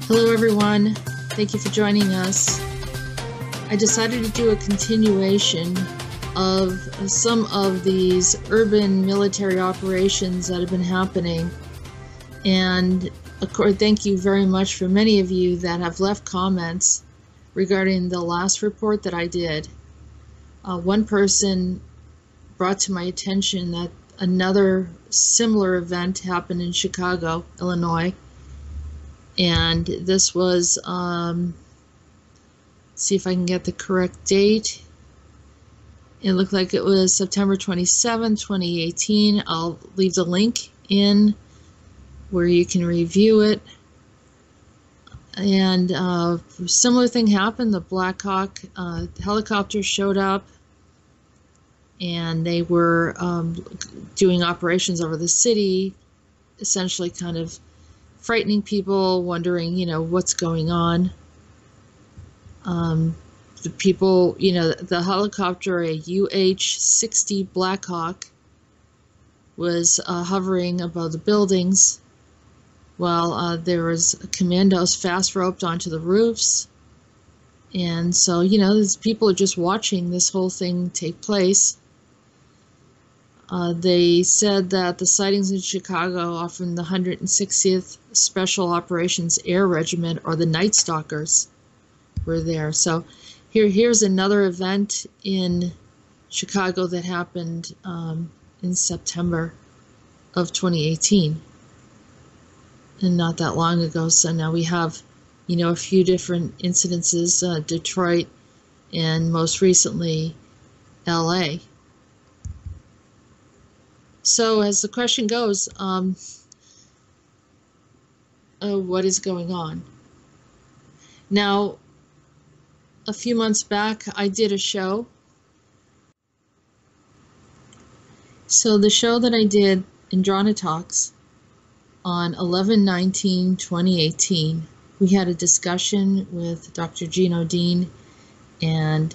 Hello everyone, thank you for joining us. I decided to do a continuation of some of these urban military operations that have been happening, and of course thank you very much for many of you that have left comments regarding the last report that I did. One person brought to my attention that another similar event happened in Chicago, Illinois. And this was, see if I can get the correct date. It looked like it was September 27, 2018. I'll leave the link in where you can review it. And a similar thing happened. The Black Hawk helicopter showed up, and they were doing operations over the city, essentially kind of frightening people, wondering, what's going on. The people, the helicopter, a UH-60 Black Hawk, was hovering above the buildings while there was commandos fast roped onto the roofs. And so, these people are just watching this whole thing take place. They said that the sightings in Chicago are from the 160th Special Operations Air Regiment, or the Night Stalkers, were there. So here's another event in Chicago that happened in September of 2018, and not that long ago. So now we have, a few different incidences, Detroit, and most recently, LA. So as the question goes, what is going on? Now, a few months back, I did a show. So the show that I did in Drana Talks on 11/19/2018, we had a discussion with Dr. Gino Dean and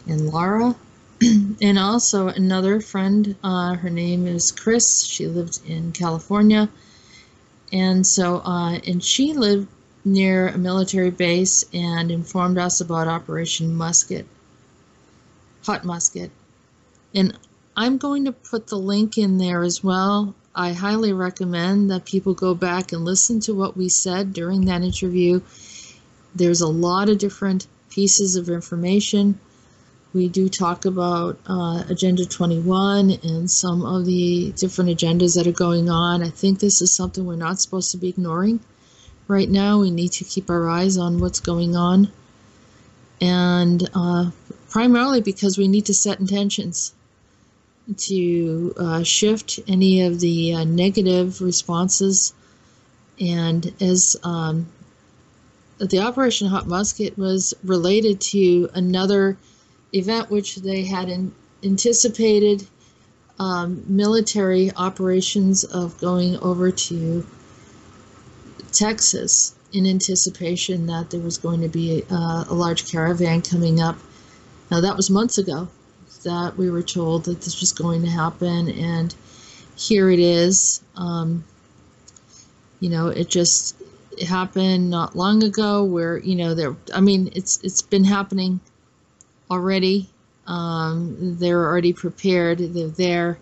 Laura, and also another friend. Her name is Chris. She lived in California, and so and she lived near a military base and informed us about Operation Musket, Hot Musket. And I'm going to put the link in there as well. I highly recommend that people go back and listen to what we said during that interview. There's a lot of different pieces of information. We do talk about Agenda 21 and some of the different agendas that are going on. I think this is something we're not supposed to be ignoring right now. We need to keep our eyes on what's going on. And primarily because we need to set intentions to shift any of the negative responses. And as the Operation Hot Musket was related to another event which they had anticipated, military operations of going over to Texas in anticipation that there was going to be a large caravan coming up. Now that was months ago that we were told that this was going to happen, and here it is. It just happened not long ago where, it's been happening already. They're already prepared. They're there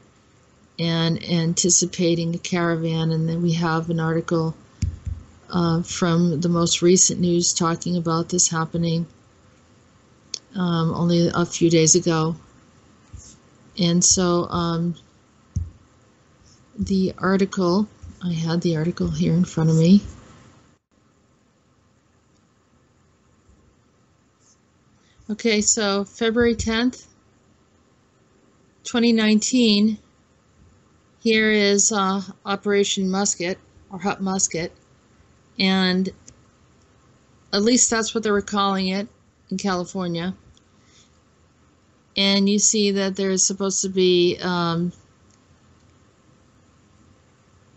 and anticipating a caravan. And then we have an article from the most recent news talking about this happening only a few days ago. And so the article, I had the article here in front of me. Okay, so February 10th, 2019, here is Operation Musket, or Hot Musket, and at least that's what they were calling it in California. And you see that there's supposed to be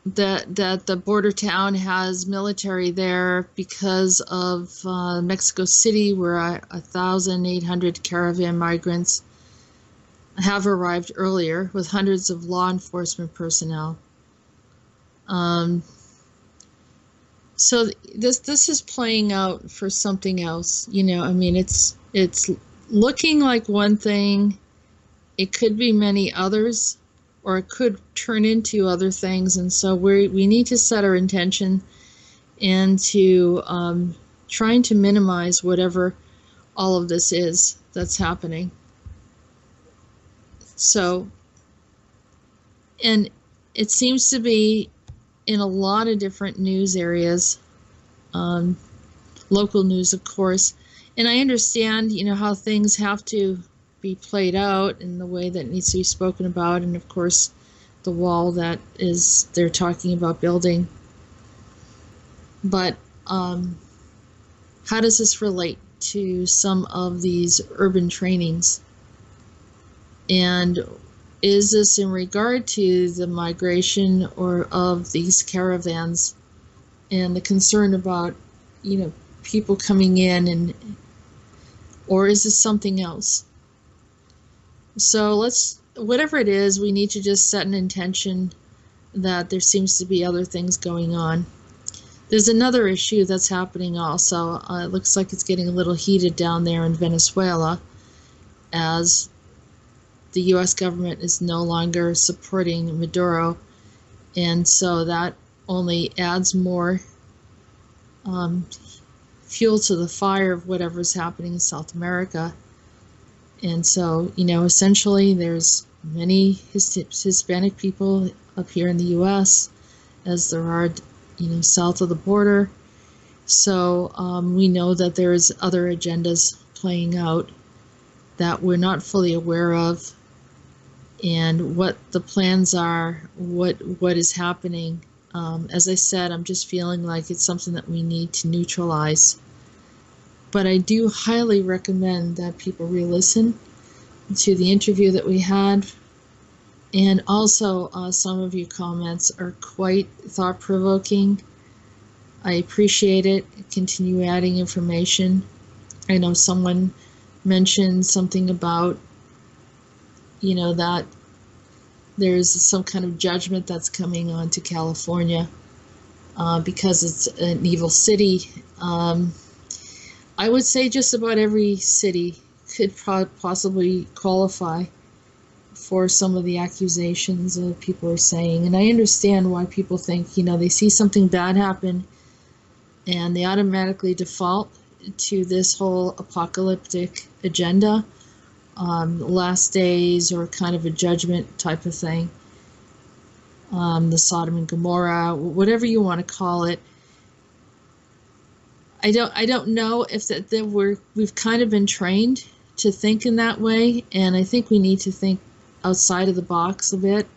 that the border town has military there because of Mexico City, where 1,800 caravan migrants have arrived earlier with hundreds of law enforcement personnel. So this is playing out for something else. You know, I mean, it's looking like one thing. It could be many others, or it could turn into other things. And so we need to set our intention and to trying to minimize whatever all of this is that's happening. So, and it seems to be in a lot of different news areas, local news, of course. And I understand, you know, how things have to be played out in the way that needs to be spoken about. And of course, the wall that is they're talking about building. But how does this relate to some of these urban trainings? And is this in regard to the migration or of these caravans and the concern about, you know, people coming in, and or is this something else? So whatever it is, we need to just set an intention that there seems to be other things going on. There's another issue that's happening also. It looks like it's getting a little heated down there in Venezuela, as the U.S. government is no longer supporting Maduro, and so that only adds more fuel to the fire of whatever's happening in South America. And so, you know, essentially there's many Hispanic people up here in the U.S. as there are, you know, south of the border. So we know that there's other agendas playing out that we're not fully aware of, and what the plans are, what is happening. As I said, I'm just feeling like it's something that we need to neutralize. But I do highly recommend that people re-listen to the interview that we had. And also, some of your comments are quite thought-provoking. I appreciate it. Continue adding information. I know someone mentioned something about, you know, that there's some kind of judgment that's coming on to California because it's an evil city. I would say just about every city could possibly qualify for some of the accusations that people are saying. And I understand why people think, you know, they see something bad happen and they automatically default to this whole apocalyptic agenda, last days, or kind of a judgment type of thing, the Sodom and Gomorrah, whatever you want to call it. I don't know if we've kind of been trained to think in that way, and I think we need to think outside of the box a bit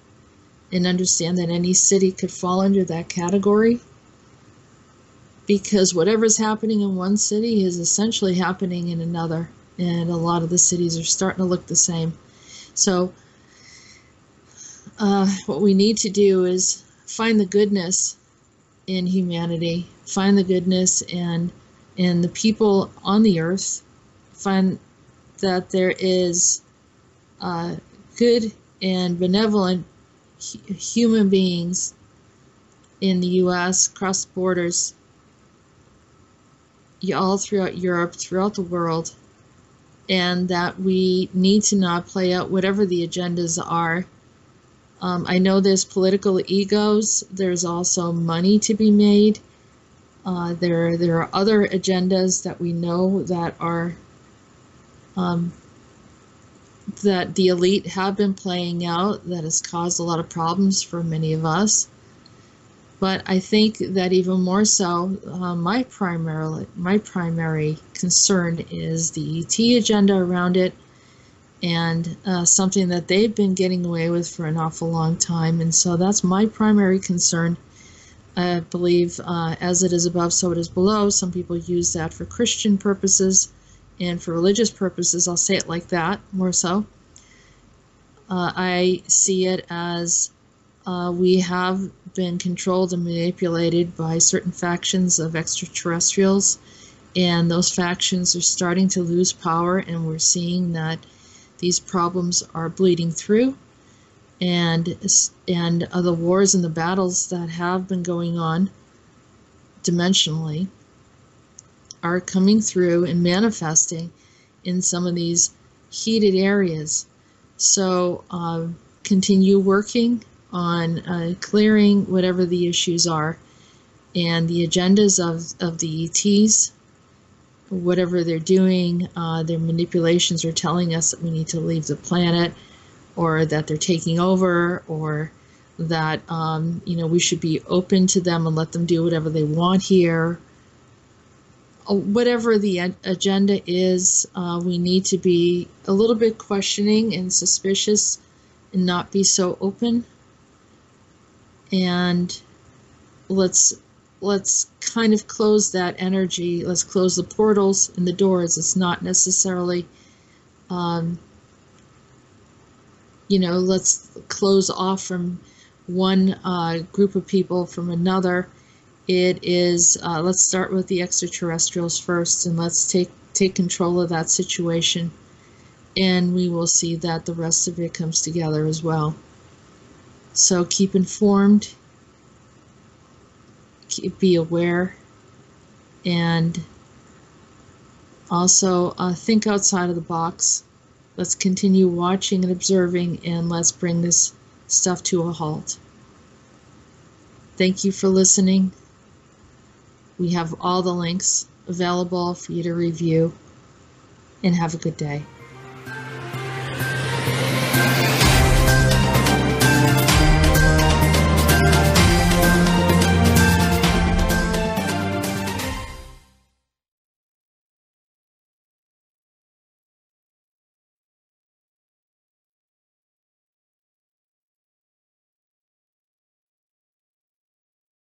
and understand that any city could fall under that category, because whatever's happening in one city is essentially happening in another, and a lot of the cities are starting to look the same. So what we need to do is find the goodness in humanity, find the goodness in the people on the earth, find that there is good and benevolent human beings in the U.S., across the borders, all throughout Europe, throughout the world, and that we need to not play out whatever the agendas are. I know there's political egos. There's also money to be made. There are other agendas that we know that are that the elite have been playing out, that has caused a lot of problems for many of us. But I think that even more so, my primary concern is the ET agenda around it, and something that they've been getting away with for an awful long time. And so that's my primary concern. I believe as it is above, so it is below. Some people use that for Christian purposes and for religious purposes. I'll say it like that, more so. I see it as we have been controlled and manipulated by certain factions of extraterrestrials, and those factions are starting to lose power, and we're seeing that these problems are bleeding through, and the wars and the battles that have been going on dimensionally are coming through and manifesting in some of these heated areas. So continue working on clearing whatever the issues are, and the agendas of the ETs, whatever they're doing, their manipulations are telling us that we need to leave the planet, or that they're taking over, or that we should be open to them and let them do whatever they want here. Whatever the agenda is, we need to be a little bit questioning and suspicious and not be so open. And let's kind of close that energy. Let's close the portals and the doors. It's not necessarily, let's close off from one group of people from another. It is, let's start with the extraterrestrials first, and let's take control of that situation, and we will see that the rest of it comes together as well. So keep informed, be aware, and also think outside of the box. Let's continue watching and observing, and let's bring this stuff to a halt. Thank you for listening. We have all the links available for you to review, and have a good day.